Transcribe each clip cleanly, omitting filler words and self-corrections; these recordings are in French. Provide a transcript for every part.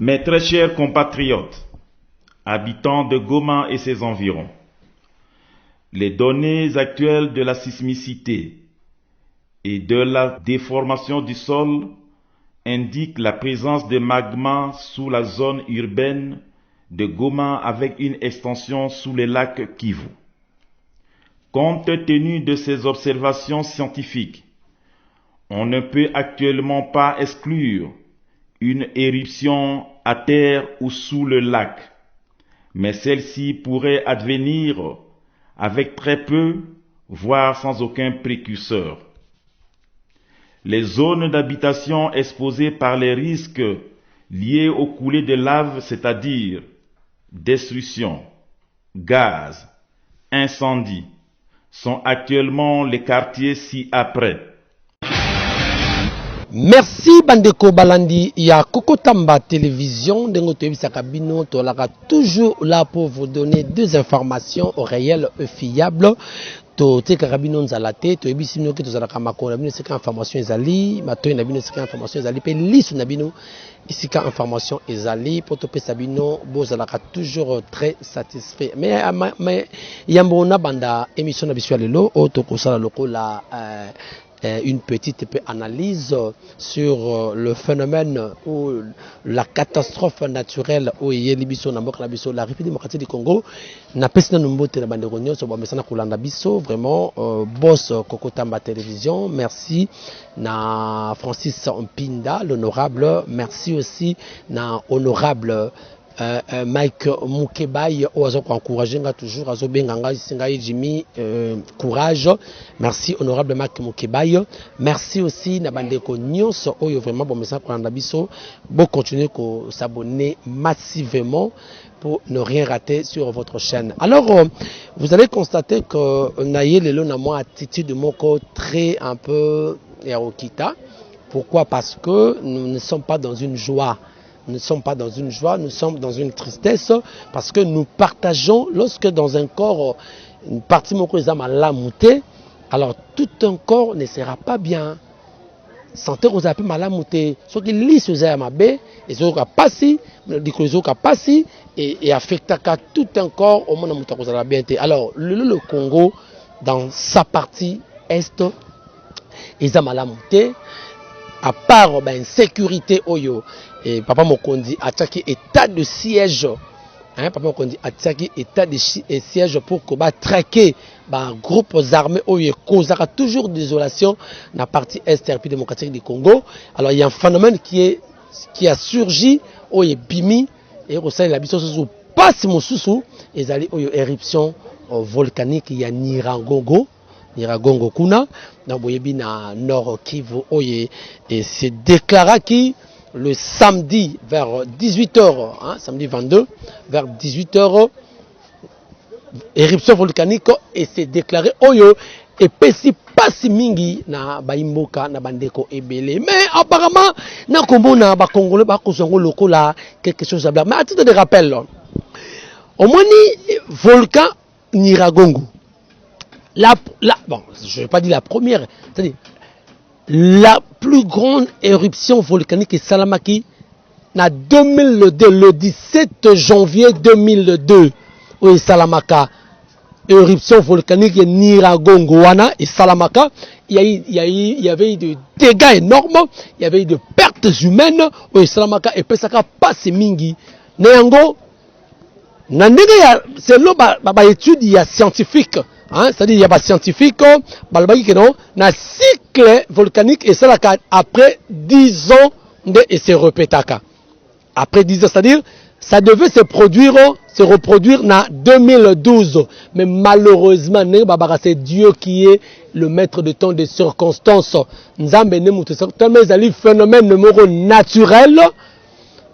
Mes très chers compatriotes, habitants de Goma et ses environs, les données actuelles de la sismicité et de la déformation du sol indiquent la présence de magma sous la zone urbaine de Goma avec une extension sous le lac Kivu. Compte tenu de ces observations scientifiques, on ne peut actuellement pas exclure une éruption à terre ou sous le lac, mais celle-ci pourrait advenir avec très peu, voire sans aucun précurseur. Les zones d'habitation exposées par les risques liés aux coulées de lave, c'est-à-dire destruction, gaz, incendie, sont actuellement les quartiers ci-après. Merci Bandeko Balandi, il y a Kokotamba Télévision, Sakabino, Tolaka, toujours là pour vous donner des informations réelles et fiables. Te karabino nzalate to ebisino ke to zalaka makona bino sika information ezali mato na bino sika information ezali pe lisu na bino sika information ezali pour to pesa bino bozalaka toujours très satisfait mais yambona banda émission na biso lelo o to kosala lokola une petite analyse sur le phénomène ou la catastrophe naturelle où il y a la République démocratique du Congo na pesina numbote na bandeko nyonso ba mesana kulanda biso vraiment boss Kokotamba Télévision, merci na Francis Mpinda l'honorable, merci aussi na honorable Mike Mukebai ozo encourager toujours azo benganga singa Jimmy courage, merci honorable Mike Mukebai, merci aussi na bandeko nyonso oyo vraiment bon message pour landa biso, bon continuer ko s'abonner massivement pour ne rien rater sur votre chaîne. Alors vous allez constater que naye lelo na moi attitude moko très un peu erokita. Pourquoi? Parce que nous ne sommes pas dans une joie. Nous ne sommes pas dans une joie, nous sommes dans une tristesse parce que nous partageons, lorsque dans un corps, une partie de la montée, alors tout un corps ne sera pas bien. Santé aux appels malamouté, ce qui lit ce zamabe, et ce qui passe, et affecte tout un corps au monde de la bien. Alors le Congo, dans sa partie est, ils ont malamouté. À part ben, sécurité oyo et papa Mokondi attaqué état de siège, hein, papa Mokondi attaqué état de siège pour que ba traquer ba groupes armés oyo causera toujours désolation dans la partie est République démocratique du Congo. Alors il y a un phénomène qui a surgi oyo bimi et au sein de la biso sous passe mosusu et ali oyo éruption volcanique il y a Niragongo kuna na boyebi na Nord Kivu oye et c'est déclaré qui le samedi vers 18h hein, samedi 22 vers 18h éruption volcanique et c'est déclaré oyo et pesi pasi mingi na baimboka na bandeko ebele mais apparemment na komona ba congolais ba kozongo lokola quelque chose à blanc mais à titre de rappel au moins ni volcan Niragongo. Bon, je ne vais pas dire la première, c'est-à-dire la plus grande éruption volcanique est Salamaki, en 2002, le 17 janvier 2002, où Salamaka, éruption volcanique Niragongo et Salamaka, il y avait eu des dégâts énormes, il y avait eu des pertes humaines, où Salamaka et Pesaka passe mingi. Néango, c'est l'étude il y a scientifique. Hein, c'est-à-dire il y a des scientifiques qui ont un cycle volcanique et ça après 10 ans et se répète. Après 10 ans, c'est-à-dire ça devait se reproduire en 2012. Mais malheureusement, c'est Dieu qui est le maître de temps des circonstances. Tellement il y a un phénomène naturel.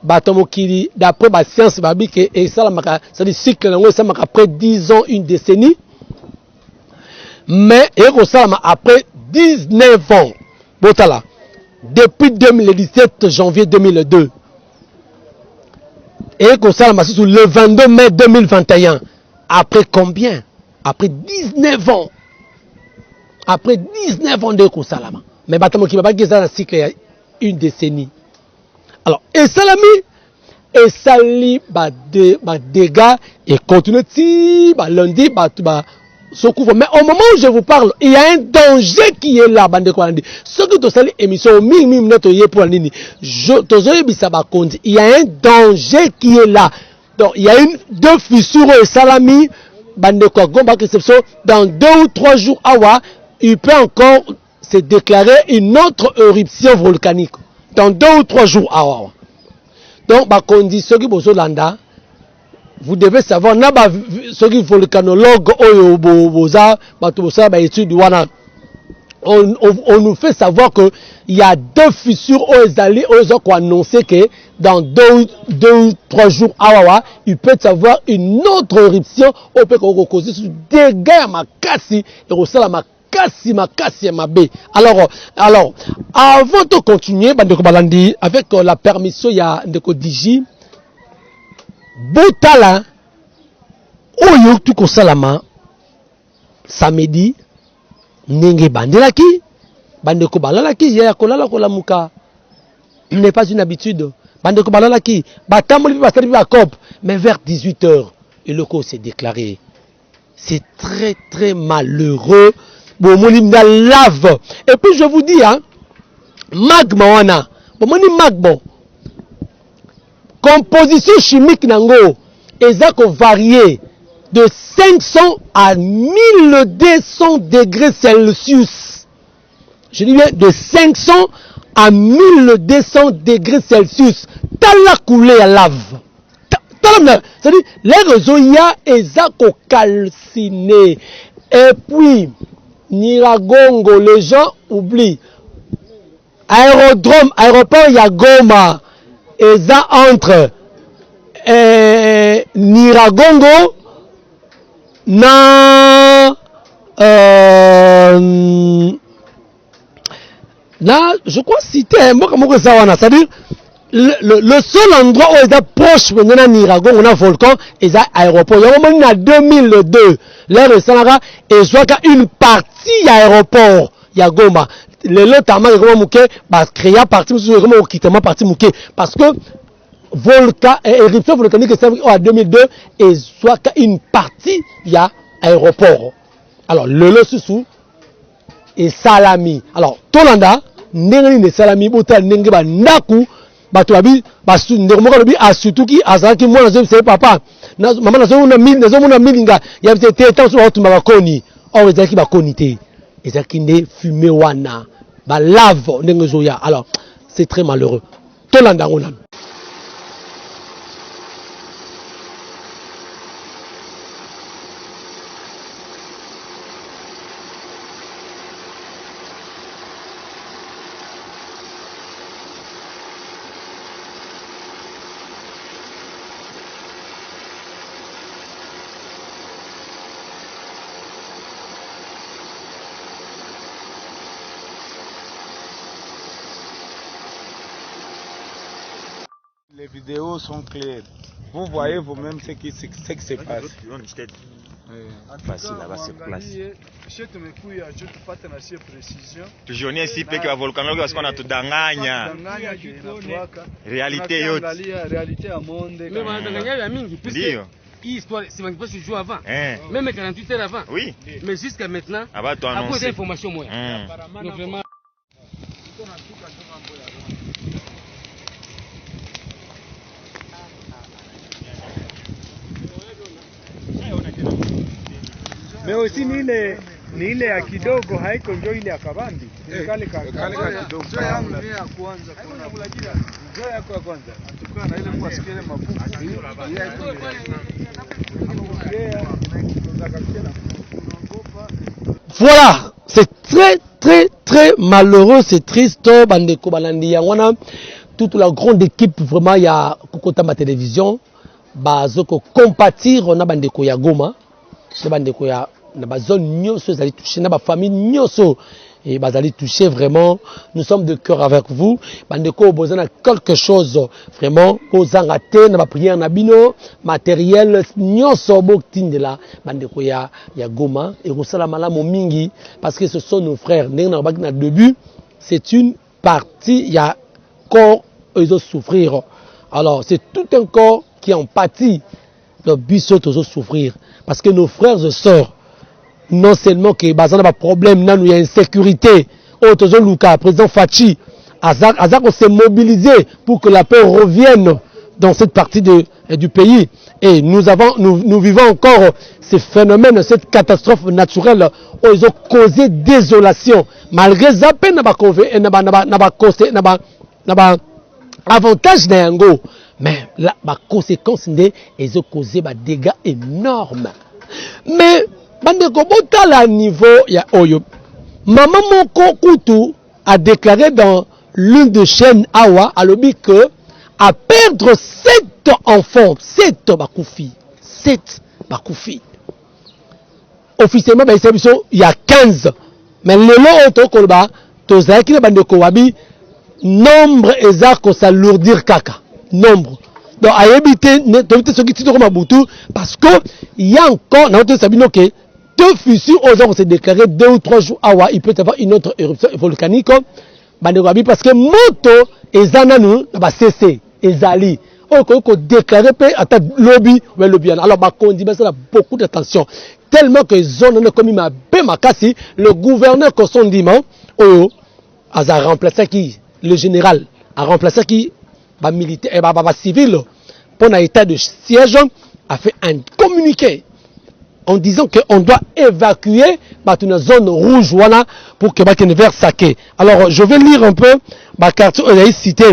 D'après la science, c'est-à-dire cycle après 10 ans, une décennie. Mais après 19 ans, depuis 2017, janvier 2002, et le 22 mai 2021, après combien? Après 19 ans. Après 19 ans de Kosalama. Mais Batamo qui va pas un cycle il y a une décennie. Alors, et Salami, et sali ba dégâts et continue si lundi se couvre. Mais au moment où je vous parle, il y a un danger qui est là, bande quoi. Ce que tu sais émission 1000 minutes pour la ligne. Il y a un danger qui est là. Donc il y a deux fissures et salami bande quoi gomba qui dans 2 ou 3 jours il peut encore se déclarer une autre éruption volcanique dans 2 ou 3 jours donc ba condition qui bozo landa vous devez savoir na ba ceux qui volcanologue oyo boza bato boza ba étude wana on nous fait savoir que il y a 2 fissures aux alliés aux qui annoncer que dans 2 ou 3 jours il peut y avoir une autre éruption au peut causer dégâts à makasi et au sala makasi mabe. Alors avant de continuer bandeko balandi avec la permission il y a ndeko Digi botala oyo tu ko salama samedi ndenge bandelaki bandeko balalaki ya kolala kolamuka n'est pas une habitude bandeko balalaki batamoli basali ba cop mais vers 18h et le coup s'est déclaré. C'est très très malheureux bomoni na lave et puis je vous dis magma wana bomoni magma composition chimique nango ezako varier de 500 à 1200 degrés Celsius. Je dis bien de 500 à 1200 degrés Celsius. T'as la coulée à lave. C'est-à-dire, les réseaux y a ezako calciné. Et puis, Niragongo, les gens oublient. Aéroport Yagoma, eza entre Niragongo na je crois citer moi comme ça wana, c'est-à-dire le seul endroit où est proche de Niragongo na volcan est aéroport. Il y a en 2002 l'air de Sanara et soit une partie aéroport ya Goma le notamment comment muke ba créer partie comment quitter partie muke parce que volcan éruption volcanique en 2002 et soit une partie il y a aéroport. Alors le sous et salami. Alors Tolanda ndenge ni salami bota ndenge ba ndaku bato abi basu ndeko lobi asutuki azaki mwana zo c'est papa na mama na zo na milinga ya te temps so otu bakoni o ezaki bakoni te ezaki ne fumé wana ba lave ndenge zo ya. Alors c'est très malheureux. Tolanda ngona Les vidéos sont claires. Vous voyez vous-même ce qui se passe. Facile là-bas sur place. Tujione ici pe que volcano parce qu'on a tout danganya. Réalité yote. Réalité à monde. Mais on a danganya la mingi puisque histoire c'est même pas se jouer avant. Même 48 heures avant. Oui. Mais jusqu'à maintenant. Ah bah toi annoncer. Après information moi. Donc vraiment Mais aussi ni ile ya kidogo haiko ndio ile ya kabambi. Kale kidogo. Ndio yangu ni ya kwanza kuna ndio yako ya kwanza. Tukana na ile kwa sikile mafuku. Voilà, c'est très très très malheureux, c'est triste bandeko balandi yangwana toute la grande équipe vraiment ya kokota ma télévision bazoko compatir na bandeko ya Goma. Na bandeko ya na ba zone nyonso ezali touché na ba famille nyonso et bazali touché vraiment. Nous sommes de cœur avec vous bandeko besoin de quelque chose vraiment ozanga te na ba prière na bino matériel nyonso botindela bandeko ya Goma et kosala malamu mingi parce que ce sont nos frères ndenge na baki na début c'est une partie ya corps ils ont souffrir. Alors, c'est tout un corps qui en pâtit. Le biso toujours souffrir. Parce que nos frères et sœurs, non seulement qu'il y a des problèmes, il y a insécurité. Toujours Luka, président Fachi, Azak s'est mobilisé pour que la paix revienne dans cette partie du pays. Et nous vivons encore ces phénomènes, cette catastrophe naturelle où ils ont causé désolation. Malgré ça, il n'y a pas avantage n'yango, mais la conséquence ils ont causé des dégâts énormes. Mais bandeko botala niveau ya oyo maman moko kutu a déclaré dans l'une des chaînes Awa à l'objet que à perdre 7 enfants, 7 bakoufi, 7 bakoufi. Officiellement il y a 15, mais le lot auto kolba tozaki na bandeko wabi nombre exact que s'alourdir kaka nombre. Donc à éviter ce qui est mabutu parce que il y a encore dans notre sabino que deux fissures aux gens se déclaré 2 ou 3 jours awa il peut y avoir une autre éruption volcanique parce que moto ezana nous ba cessé ezali ko déclarer pe ata lobby ou lobby alors ba kondi ça beaucoup d'attention tellement que zone ne comme ma be makasi le gouverneur Kosondima oyo a remplacé qui le général a remplacé qui ba militaire ba civil pour un état de siège a fait un communiqué en disant qu'on doit évacuer une zone rouge voilà, pour que ne vers saké. Alors je vais lire un peu ma quartier on a cité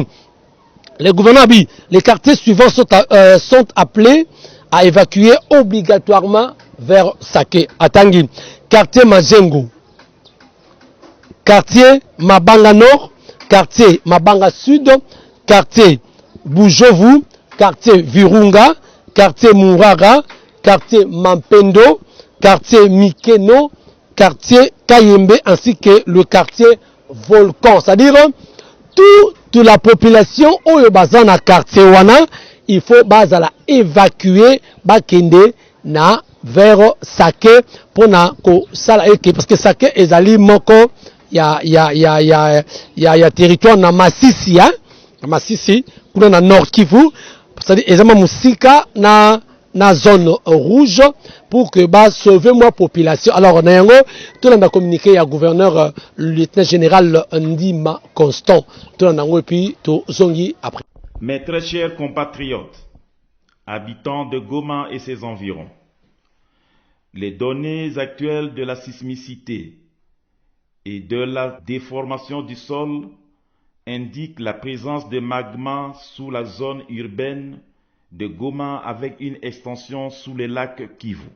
les gouverneurs les quartiers suivants sont appelés à évacuer obligatoirement vers Saké. Atangi, quartier Mazengo, quartier Mabanga Nord, quartier Mabanga Sud, quartier Bujovu, quartier Virunga, quartier Mouraga, quartier Mampendo, quartier Mikeno, quartier Kayembe ainsi que le quartier Volcan. C'est-à-dire toute la population où il y a un quartier wana, il faut évacuer bakende na vers Saké pour na ko sala parce que Saké ezali moko ya territoire na Masisi hein Masisi kuna na Nord Kivu c'est-à-dire ezama musika na zone rouge pour que sauver moi population. Alors nayango tout le monde a communiqué à gouverneur lieutenant général Ndima Constant tout le monde et puis tout zongi après. Mes très chers compatriotes, habitants de Goma et ses environs, les données actuelles de la sismicité et de la déformation du sol indiquent la présence de magma sous la zone urbaine de Goma avec une extension sous le lac Kivu.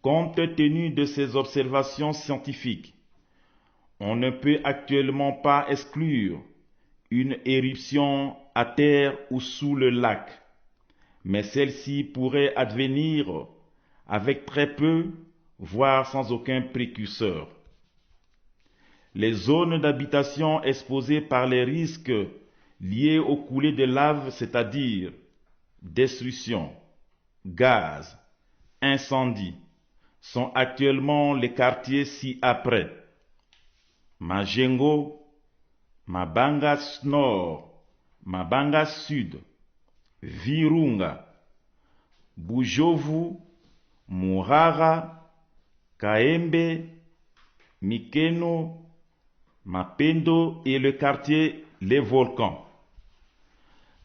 Compte tenu de ces observations scientifiques, on ne peut actuellement pas exclure une éruption à terre ou sous le lac, mais celle-ci pourrait advenir avec très peu, voire sans aucun précurseur. Les zones d'habitation exposées par les risques liés aux coulées de lave, c'est-à-dire destruction, gaz, incendie, sont actuellement les quartiers ci-après: Majengo, Mabanga Nord, Mabanga Sud, Virunga, Bujovu, Mouraga, Kaembe, Mikeno, Mapendo et le quartier Les Volcans.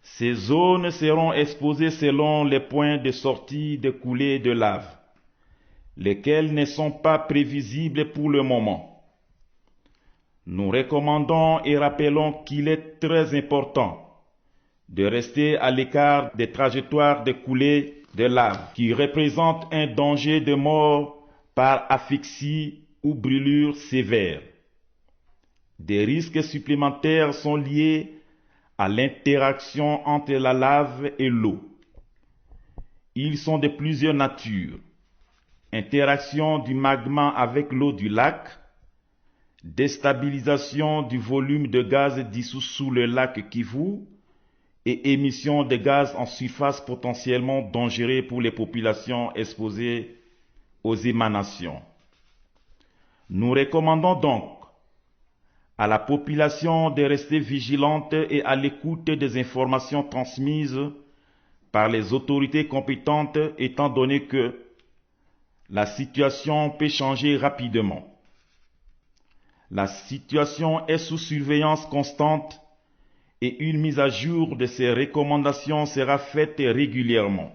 Ces zones seront exposées selon les points de sortie de coulées de lave, lesquels ne sont pas prévisibles pour le moment. Nous recommandons et rappelons qu'il est très important de rester à l'écart des trajectoires de coulées de lave qui représentent un danger de mort par asphyxie ou brûlure sévère. Des risques supplémentaires sont liés à l'interaction entre la lave et l'eau. Ils sont de plusieurs natures: interaction du magma avec l'eau du lac, déstabilisation du volume de gaz dissous sous le lac Kivu et émission de gaz en surface potentiellement dangereux pour les populations exposées aux émanations. Nous recommandons donc À la population de rester vigilante et à l'écoute des informations transmises par les autorités compétentes, étant donné que la situation peut changer rapidement. La situation est sous surveillance constante et une mise à jour de ces recommandations sera faite régulièrement.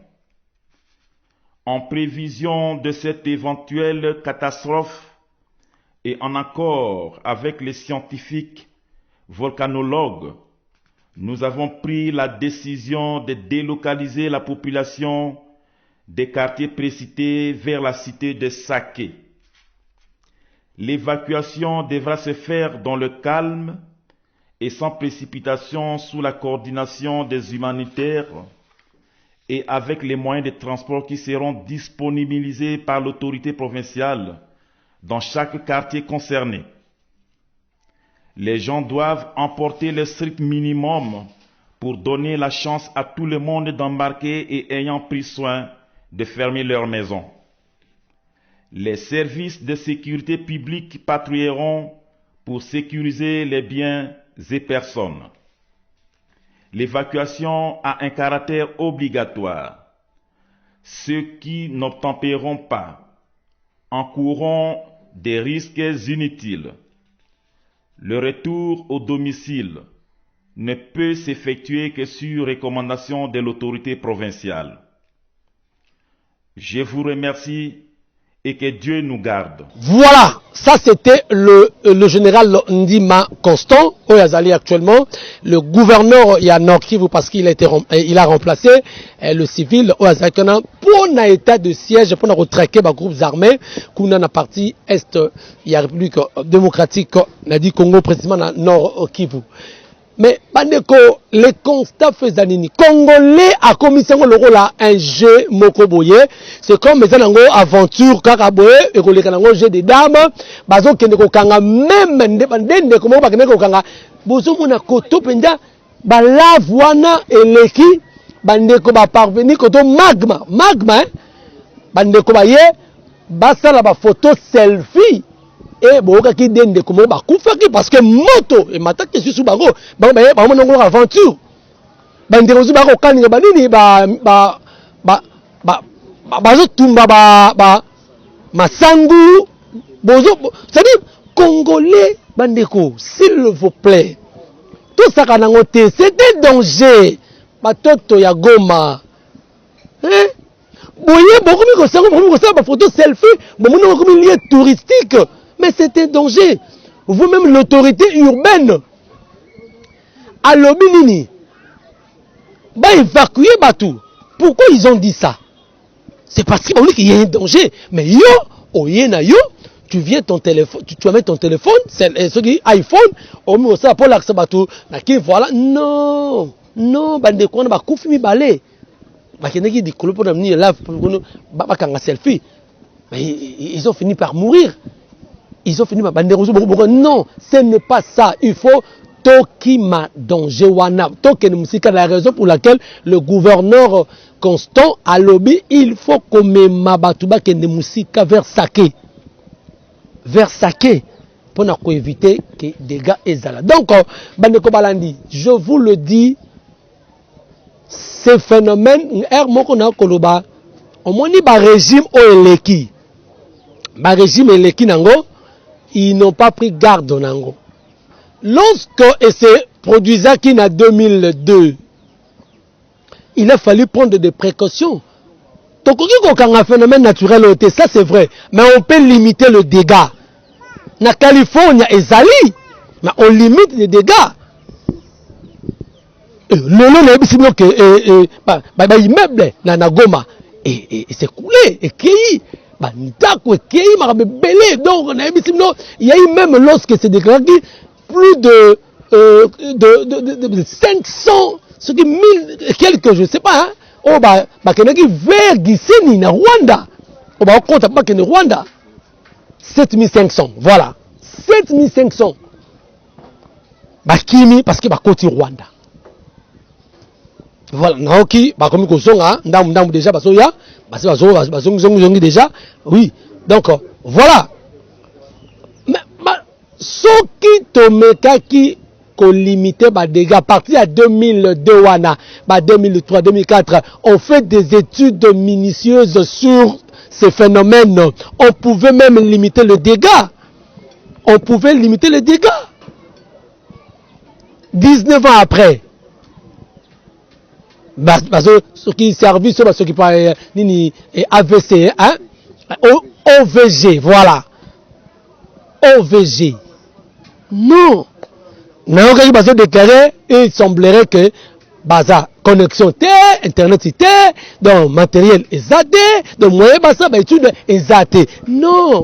En prévision de cette éventuelle catastrophe et en accord avec les scientifiques volcanologues, nous avons pris la décision de délocaliser la population des quartiers précités vers la cité de Saké. L'évacuation devra se faire dans le calme et sans précipitation sous la coordination des humanitaires et avec les moyens de transport qui seront disponibilisés par l'autorité provinciale dans chaque quartier concerné. Les gens doivent emporter le strict minimum pour donner la chance à tout le monde d'embarquer et ayant pris soin de fermer leur maison. Les services de sécurité publique patrouilleront pour sécuriser les biens et personnes. L'évacuation a un caractère obligatoire. Ceux qui n'obtempéreront pas encourront des risques inutiles. Le retour au domicile ne peut s'effectuer que sur recommandation de l'autorité provinciale. Je vous remercie et que Dieu nous garde. Voilà, ça c'était le général Ndima Constant, Oyazali actuellement, le gouverneur Nord Kivu parce qu'il a remplacé le civil Oyazali pour un état de siège, pour retraquer les groupes armés, qu'on a la partie est, il y a la République démocratique, on a dit Congo précisément dans Nord Kivu. Mais les constats faisaient Congolais a commission le rôle à un jeu mokoboye. C'est comme les aventure karaboye et que les jeu des dames. Bazo kende kokanga même indépendant comme ba kende kokanga. Bozo mona koto penda ba lavwana eleki bande ko ba parvenir koto magma bande ko ba ye basala ba photo selfie. Et boka ki dende komo ba kufaki parce que moto et mataki sous bango ba monongo aventure bande ko zuba ko kaninga banini bazo tumba ba masangu bozo c'est-à-dire congolais bandeko s'il vous plaît tout ça kanango te c'est un danger batoto ya Goma hein boye beaucoup mi ko ça ba photo selfie bon monongo comme lieu touristique. Mais c'est un danger. Vous-même, l'autorité urbaine, à l'Obinini, va évacuer Batou. Pourquoi ils ont dit ça? C'est parce qu'il y a un danger. Mais yo, tu viens ton téléphone, tu vas mettre ton téléphone, c'est iPhone, au moins ça pour l'accès Batou. Voilà. Non, bande quoi, ba koufi mi balé. Ba keneki di kolo pour amener là pour ba kanga selfie. Mais ils ont fini par mourir. Ils ont fini par banderoser beaucoup. Non, ce n'est pas ça. Il faut Tokima danger wana. Token musika, la raison pour laquelle le gouverneur Constant a lobby, il faut qu'on me mabatuba kende musika vers Saké. Vers Saké. Pour éviter que des dégâts ezala. Donc, Bandeko Balandi, je vous le dis, ce phénomène, au moins, il y a un régime Oeleki. Un régime Oeleki nango. Ils n'ont pas pris garde en Ango. Lorsque se produisa qui en 2002, il a fallu prendre des précautions. Donc, quand on a un phénomène naturel, ça c'est vrai, mais on peut limiter le dégât. Na Californie et Zali, mais on limite les dégâts. Le immeuble na Goma et c'est coulé et cueilli. Donc, il y a eu même lorsque c'est déclaré plus de 500, ce qui 1000 quelques, je ne sais pas, hein, vers Giseni, na Rwanda. On va compter pas que Rwanda. 7500, voilà. 7500. Bakimi, parce que Bakoti Rwanda. Voilà, Naoki, comme Kosonga, Ndam déjà, Basoya, Bazong déjà, oui. Donc, voilà. Mais, soki tomekaki ko limiter ba dégâts à partir de 2002 wana, 2003, 2004, on fait des études minutieuses sur ces phénomènes. On pouvait même limiter le dégât. On pouvait limiter les dégâts. 19 ans après, ce qui servent, ce qui parle AVC, hein? OVG, voilà. OVG. Non. Non, quand il déclaré, il semblerait que baza connexion T, internet T, donc matériel exaté, donc moyen basa étude exaté. Non.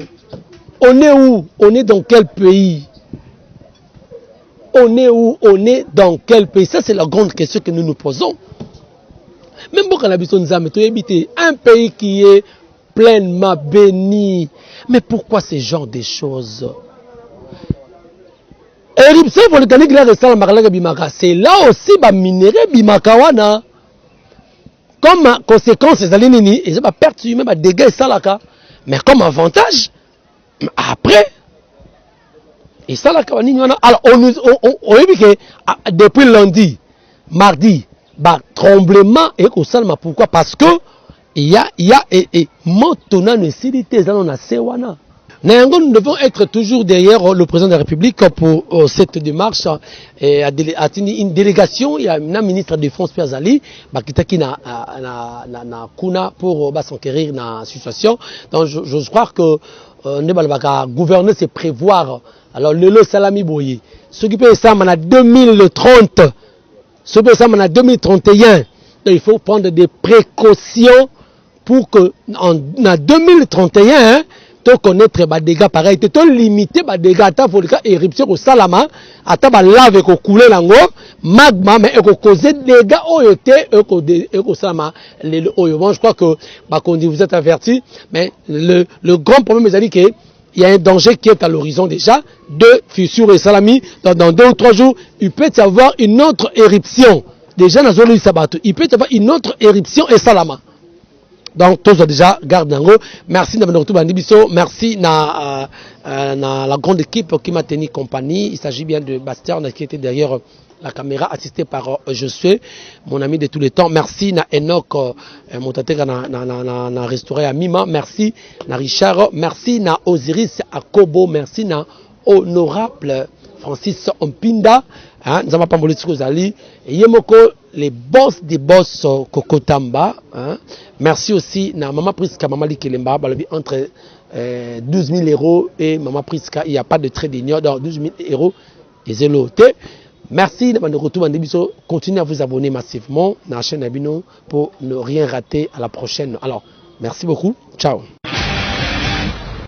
On est où? On est dans quel pays? On est où? On est dans quel pays? Ça, c'est la grande question que nous nous posons. Même pour qu'on habite un pays qui est pleinement béni. Mais pourquoi ce genre de choses? C'est là aussi le minerai bimakawana. Comme conséquence, ils ont perdu même des dégâts. Mais comme avantage, après, et ça, alors, on dit que depuis lundi, mardi, tremblement et pourquoi? Parce que il y a maintenant une sécurité dans la Sewana. Nous devons être toujours derrière le président de la République pour cette démarche. Une délégation, il y a un ministre de Défense Piazali qui na kuna pour s'enquérir dans la situation. Donc je crois que gouverner c'est prévoir. Alors le salami boye. Ce qui peut ça en 2030, ce qui peut ça en 2031. Donc il faut prendre des précautions pour que en 2031 connaître les dégâts pareils, tu limiter les dégâts à ta éruption au salama, à ta lave et couler l'ango, magma, mais et causer des dégâts au salama. Bon, je crois que vous êtes avertis, mais le grand problème, c'est qu'il y a un danger qui est à l'horizon déjà, de fissures et salami, dans 2 ou 3 jours, il peut y avoir une autre éruption. Déjà, dans la zone du Sabato, il peut y avoir une autre éruption et salama. Donc, tous déjà, garde en haut. Merci, merci à la grande équipe qui m'a tenu compagnie. Il s'agit bien de Bastien qui était derrière la caméra, assisté par Josué, mon ami de tous les temps. Merci à Enoch, mon tante na restauré à Mima. Merci à Richard. Merci à Osiris Akobo. Merci à Honorable Francis Ompinda. Nous avons pas volé ce que vous allez. Yemoko, les boss des boss Kokotamba. Merci aussi à Maman Priska, Maman Likelemba, entre 12 000 euros et Maman Priska. Il n'y a pas de trait d'union. Donc 12 000 euros et zéro. Merci de retour. Continuez à vous abonner massivement à la chaîne Abino pour ne rien rater à la prochaine. Alors, merci beaucoup. Ciao.